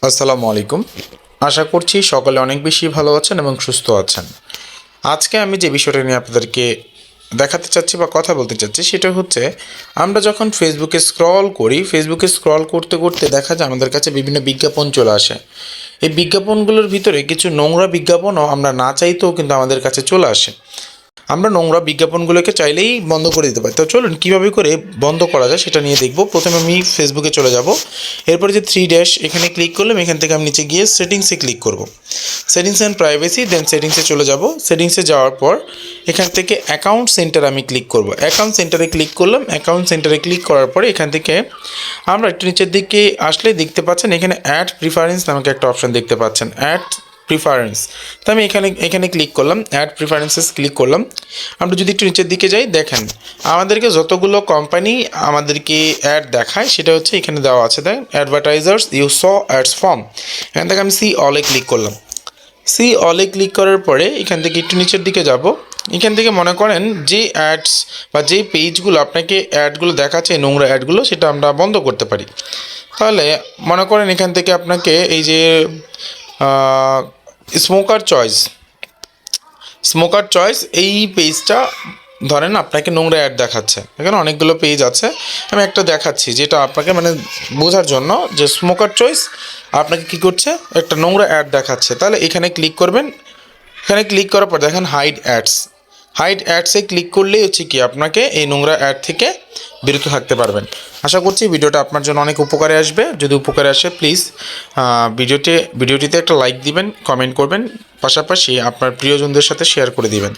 আসসালামু আলাইকুম। আশা করছি সকলে অনেক বেশি ভালো আছেন এবং সুস্থ আছেন। আজকে আমি যে বিষয়টা নিয়ে আপনাদেরকে দেখাতে চাচ্ছি বা কথা বলতে চাচ্ছি সেটা হচ্ছে, আমরা যখন ফেসবুকে স্ক্রল করতে করতে দেখা যায় আমাদের কাছে বিভিন্ন বিজ্ঞাপন চলে আসে। এই বিজ্ঞাপনগুলোর ভিতরে কিছু নোংরা বিজ্ঞাপনও আমরা না চাইতেও কিন্তু আমাদের কাছে চলে আসে। আমরা নোংরা বিজ্ঞাপনগুলোকে চাইলেই বন্ধ করে দিতে পারি। তো চলুন কীভাবে করে বন্ধ করা যায় সেটা নিয়ে দেখব। প্রথমে আমি ফেসবুকে চলে যাব। এরপরে যে থ্রি ড্যাশ এখানে ক্লিক করলাম, এখান থেকে আমি নিচে গিয়ে সেটিংসে ক্লিক করব। সেটিংস অ্যান্ড প্রাইভেসি, দেন সেটিংসে চলে যাব। সেটিংসে যাওয়ার পর এখান থেকে অ্যাকাউন্ট সেন্টার আমি ক্লিক করব। অ্যাকাউন্ট সেন্টারে ক্লিক করলাম। অ্যাকাউন্ট সেন্টারে ক্লিক করার পরে এখান থেকে আমরা একটু নিচের দিকে আসলে দেখতে পাচ্ছেন এখানে অ্যাড প্রিফারেন্স নামক একটা অপশান দেখতে পাচ্ছেন, অ্যাড প্রিফারেন্স। তো আমি এখানে ক্লিক করলাম, অ্যাড প্রিফারেন্সেস ক্লিক করলাম। আমরা যদি একটু নিচের দিকে যাই, দেখেন আমাদেরকে যতগুলো কোম্পানি আমাদেরকে অ্যাড দেখায় সেটা হচ্ছে এখানে দেওয়া আছে। দেখ advertisers you saw ads from, এখান থেকে আমি সি অলে ক্লিক করলাম। সি অলে ক্লিক করার পরে এখান থেকে একটু নিচের দিকে যাব। এখান থেকে মনে করেন যে অ্যাডস বা যে পেজগুলো আপনাকে অ্যাডগুলো দেখাচ্ছে, নোংরা অ্যাডগুলো, সেটা আমরা বন্ধ করতে পারি। তাহলে মনে করেন এখান থেকে আপনাকে এই যে স্মোকার চয়েস এই পেজটা ধরেন আপনাকে নোংরা অ্যাড দেখাচ্ছে। এখানে অনেকগুলো পেজ আছে, আমি একটা দেখাচ্ছি যেটা আপনাকে মানে বোঝার জন্য, যে স্মোকার চয়েস আপনাকে কী করছে, একটা নোংরা অ্যাড দেখাচ্ছে। তাহলে এখানে ক্লিক করবেন। এখানে ক্লিক করার পর দেখেন হাইড অ্যাডসে ক্লিক করলেই হচ্ছে কি আপনাকে এই নোংরা অ্যাড থেকে বিরত থাকতে পারবেন। আশা করছি ভিডিওটা আপনার জন্য অনেক উপকারে আসবে। যদি উপকারে আসে প্লিজ ভিডিওটিতে একটা লাইক দিবেন, কমেন্ট করবেন, পাশাপাশি আপনার প্রিয়জনদের সাথে শেয়ার করে দিবেন।